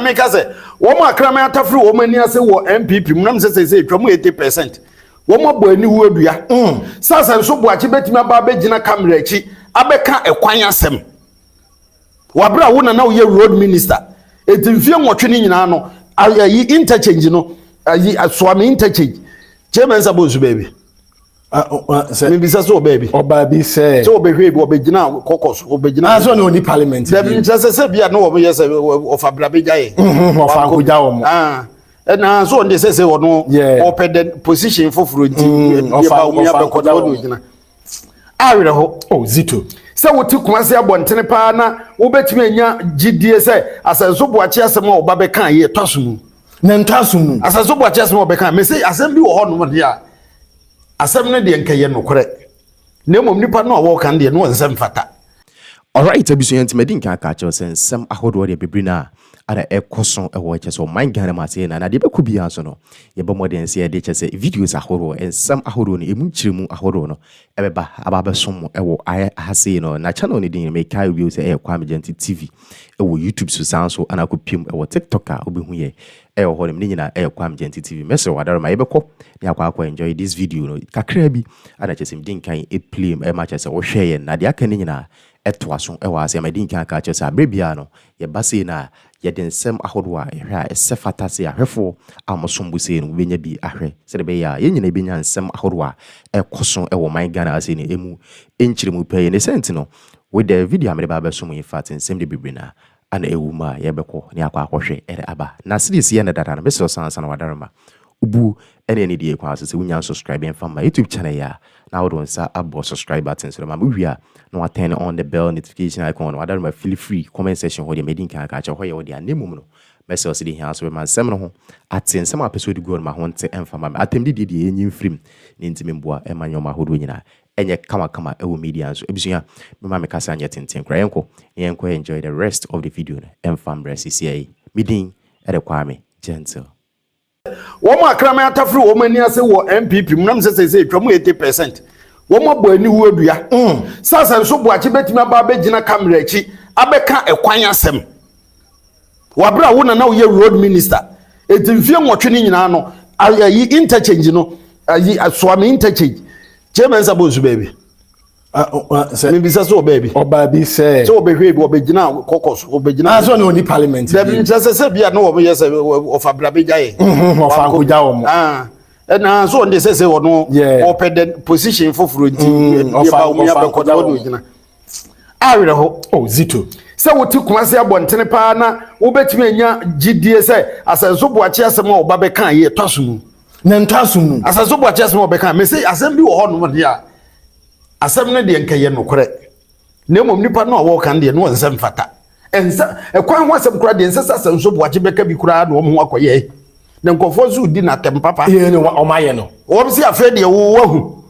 make us say, Woma Krama Tafru, Omania say, what MPP, Munam says, 80%. Woma boy, new word, ya. Sasa and so what you bet me about Bejina Camrechi, Abeka, a quanya sem. Wabra wona now ye road minister. It in fear watching in ano, I interchange, you know, I swam interchange. Chairman Sabu's baby. Maybe so, baby. Or baby say, so baby, or Begina, Cocos, or Begina, as only parliament. Just as if you know, yes, of a Brabijay, of Uncle Jawam. Ah, and so on, they say, or no, open position for fruit of our I will hope, oh, Zito. So what took Masia Bontenepana, Ubetmania, GDSA, as a Zubuachasamo, Babekan, ye Tosumu. Nantasum, as a Zubuachasmo Bekan, may say, assembly or honor, dear. Assembly the Enkayan no correct. No Nipa no walk and the no one fata. All right, a business medinka catchers and some ahodo de bibrina. Ada e koson e wo so man gana mate na de beku bia so no ye ba modern se de chese videos ahoro and some ahoro no emu chirimu ahoro no e beba aba som e wo ahase no na channel ni din make kai views e kwa Amagenti TV e wo YouTube so sanso ana ko pim e wo TikTok a obehu ye e wo honim ni nyina e kwa Amagenti TV message wadaro ma ye beko ni akwa enjoy this video no kakra bi ana chese mdin kan e play e ma chese wo hwe ye na de aka ni nyina etwaso e wa ase medinka ka chese abrebia no ye base na yeden sem ahodwa hwa esefata se ahwefo amosombu se no benya bi ahwe se de be ya yenyina benya nsem ahodwa ekoso e wo man Ghana ase ne emu enchiremu pay ne sent no with the video amede ba beso mu infat nsem de bibrina ana ewuma ye beko ne akwa akohwe ere aba na series ye ne dada na be so sansa na wadarama ubu ene ne die kwa ase se wunya subscribe en fama YouTube channel ya na wodo nsa abo subscribe button so ma wia no turn on the bell notification icon wadarama feel free comment section ho de medinka ka cha ho ye wo de anemum no message se de hia so man sem no ho aten sem episode go ma ho nte en fama atem de enyin frim ne ntime mboa e manyoma hodo nyina enye kama e wo media so ebisuya me ma me kasa anya tenten kra yenko enjoy the rest of the video en fam CCA midin e de kwame gentle. Woma Krama Tafru, Omania say, what MPP, Munam says, 80%. Woma boy, new word, ya. Sasa and so what you bet me about Bejina Camrechi, Abeka, a quanya sem. Wabra wona now ye road minister. It in fear watching in ano, I interchange, you know, I swam interchange. Chairman Sabu's baby. Maybe so, baby. Or baby say, so baby, or Begina, Cocos, or Begina, as only parliament. Just as if you know, yes, of a Brabijay, of Uncle Jawam. Ah, and so on, they say, or no, open position for fruit of our I will hope, oh, Zito. So what took Masia Bontenepana, Ubetmania, GDSA, as a Zubuachasamo, Babekan, ye Tosumu. Nantasum, as a Zubuachasmo Bekan, may say, assembly or honor, dear. Assembly the Enkayan no correct. No Nipa no walk and the no one sem fata. And a quite once some crowd and so what you beka be crowd or more ye. Then confuse you dinner tem papa. You know what my no. Or see a Freddy who.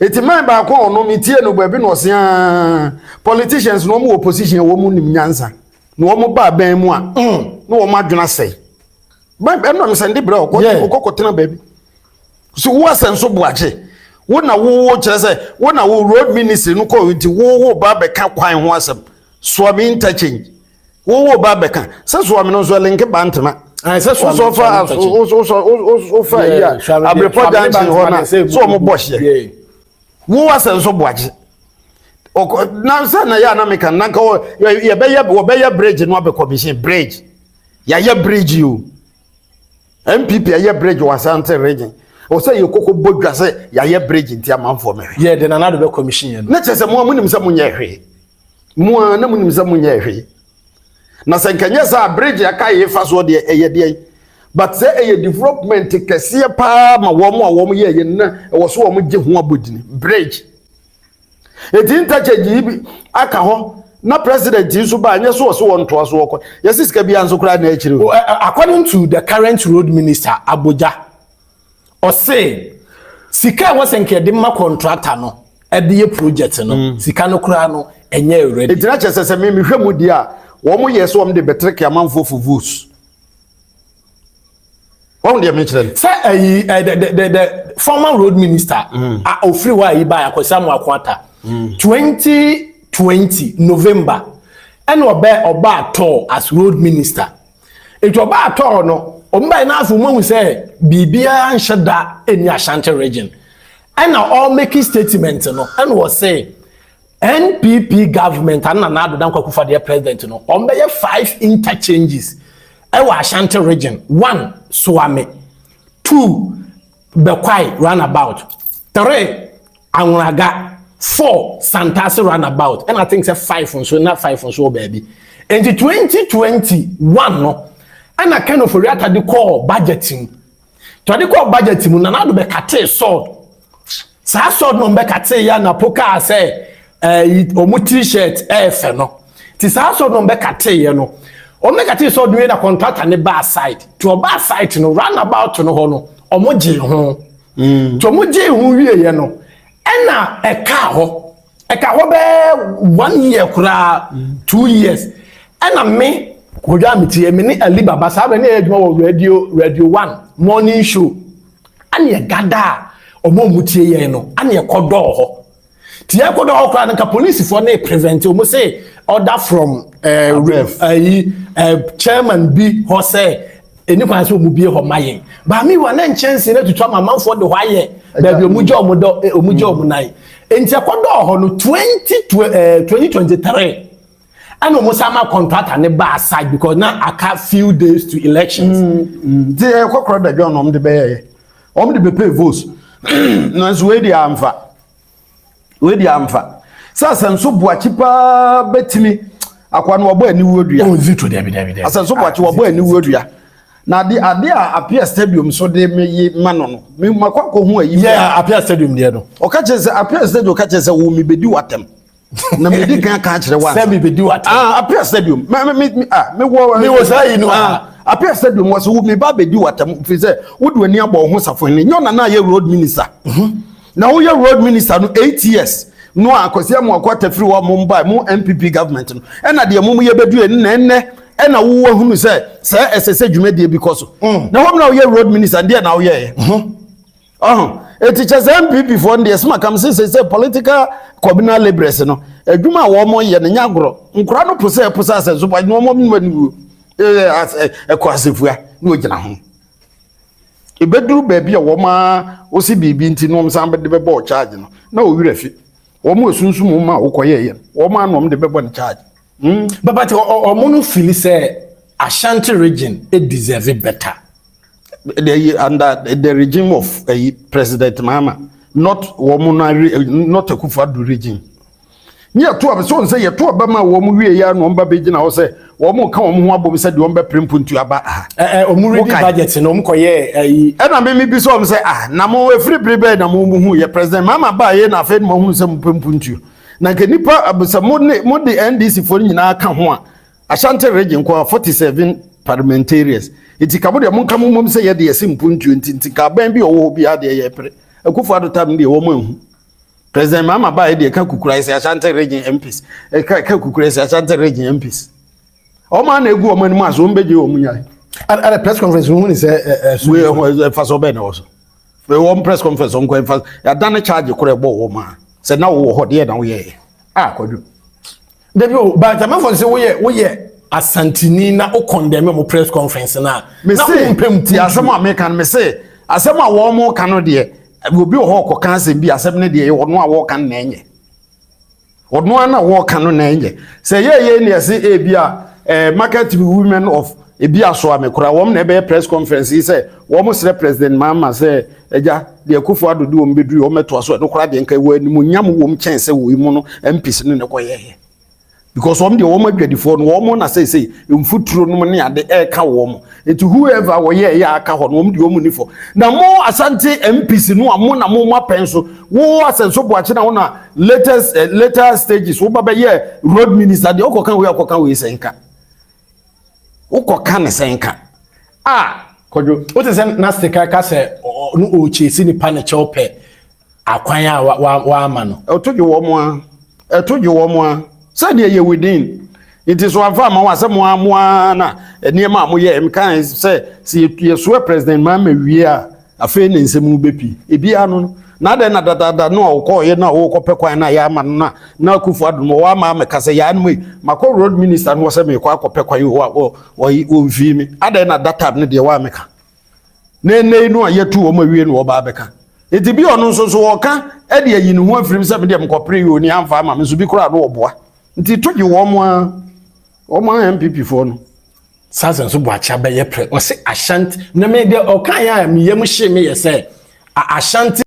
It's a man by call no me tea no baby no see politicians no more opposition woman in Yansa. No more bad ben moi. No more gonna say. But I'm not sending bro, cocotina baby. So what's and so watch wona wo kire say wona wo road ministry no ko nti wo ba beka kwan ho asem swami interchange wo ba beka se swami no so link bantama se swami so fa ya abrepo dancing ho na so mo bohye wo asem so boaje na say na ya na meka na ka ye be ya bridge no be commission bridge ya bridge you MPP ya bridge wasante region o say you koko bodwa say ya ye bridge ntia amanfo me ye de na na do be commission ye na chese mo amunim se munye hwe mo na munim se munye hwe na se nkanye sa bridge aka ye fa so de eye de but say eye development kese pa ma wo mo ye na wo so wo mo je ho abodini bridge e tin tacheji bi aka ho na president isu ba anye so won to so wo yes sika bi anso kra na akiri according to the current road minister Abuja or say sika was enke de ma contractor no e de project no sika no kura no enye ready it na chese se me hwemu di a wo mo yes wo de betrek amanfo for votes one dey mention say the former road minister ofri wa yi ba yakosamu akwata 2020 November and oba at all as road minister Ejoba ato no omba na afu mu say bibia nsheda eni Ashanti region. And now all making statements no and was say NPP government and Nana Addo Dankwa Akufo-Addo president no on be 5 interchanges ewa Ashanti region. 1 SO AMED, 2 BOAKYE roundabout, 3 Anwuraga, 4 Santasi roundabout, and I think say 5 on so not 5 on so baby. In the 2021 no and I kind of react the call budgeting. To the call budgeting Nana Addo be kate sword. Sa sword no be kate ya na poka say omu t-shirt efe no. Ti sa sword no be kate ye no. Omu kate sword we na contractor ne bar side. To bar side no roundabout no ho no. Omu je ho. To omu je ho wie ye no. Ena eka ho be 1 year kura 2 years. Ena me kodwa miti me ni Ali Baba sa be na eduma wo radio 1 morning show. Ane gada omu tie ye no. Ane kodo ho. Ti e kodo ho kra nka police for na prevent omu say order from chairman B ho say eni kwan say omu bie ho mayen. Ba mi wa na chance na tutu amam for the why baby omu je omu do omu je omu nai. Enti kodo ho no 2023 and almost sama contract ne bar side because now I can't few days to elections. The kokro da John om de be pay votes. No so we dia amfa. Sa ASENSO BOAKYE pa betimi akwa no obo ani wodua. Oh zito dey. ASENSO BOAKYE obo ani wodua. Na ade a appear stadium so de me mano no. Me makwa ko hu ayi. Yeah, appear stadium there no. Oka chese appear stadium oka chese wo mi bedi watem. Na me di kan ka kire wan. Say me bedi watem. Appear stadium. Me wo say no. Appear stadium was wo me ba bedi watem fi say wo do ani abo ho safo ni. Nyo na ye road minister. Na wo ye road minister no 8 years. No akosia mo akwata free wo mo mba mo MPP government no. E na de mo ye bedu enne e na wo hunu say SSA dwumade because na wo na wo ye road minister dey na wo ye teachers MPP for the sma kam say political communal laborers no adwuma wo mo ye nya goro nkura no posa ASENSO BOAKYE no mo mani kwasefua no ogina ho ebeduru baabi a wo ma osi bibi nti no msan be de be charge no na o wira fi wo mo sunsun ma wo koye ye wo ma no de be bo charge but omo feel say Ashanti region it deserve better under the regime of President Mahama, not Akufo-Addo regime. Near to have so say, to Obama, woman, we are no baby, and I say, woman come who above said, you want to print to Aba. Budget, and Omkoye, and I may be so say, Namo, a free prepared, and who your President Mama by and I fed Mahum some print. Nakanipa, some more the NDC for in our come Ashanti region, 47 parliamentarians. Iti kabodi amunka mumum say ye simpuntu ntinti ka ban bi owo bi ade ye pre Akufo-Addo tam de wo mahu President Mahama ba de ka kukura ise Ashanti region MPs ka kukura ise Ashanti region MPs o ma na egu o mani ma so mbeje o munya at a press conference who say we faso be na also we one press conference on ko fa ya dan charge kure bo wo ma say na wo ho de na wo ye kwadu Debi but am for say wo ye Asantini na o condemn mo press conference na say ti asem American me say asem a wo mo kan no de obi o ho ko kan asem bi asem ne de wono a wo kan na enye wono na wo kan no na enye say ye ne say e bia market women of e bia so amekura wo na be press conference say wo mo sere President Mahama say eja de Akufo-Addo de wo mbeduru wo meto aso no kura de nka wo animu nyam wo mchense wo imu no MPs no ne ko ye because the woman get the phone, woman, I say, in foot through no money at the air cow woman. And to whoever were here, ya cow, the woman for. Now, more Asante MPs, no, among more pencil, war ASENSO BOAKYE on later stages, over by year, road minister, the Okokan, we senka. Okokan senka. What is that nasty carcass? No, chasing the panachope. Akwanya wa mano. I told you one more. Said ye within. It is one farmer was someone na near mamma ye say, see, you swear President Mahama we are a fan in some bepi. Ebiano, na da na da no ko ye na wo ko pekwan na ya ma na Akufo Addo wa ma mekase ya no mako road minister no se me ko akopekwan wo mfi mi ada na data ne de wa meka ne no ayetu wo ma wie no ba beka eti bi ono nso so wo ka e de ayi ne ho afirim se me de mkopre yo ni amfa ma me so bi kura no oboa nti togi wo mo MPP fo no SASENSO BOAKYE abeye pre o se Ashanti na me de o kan ya me yem hye me ye se Ashanti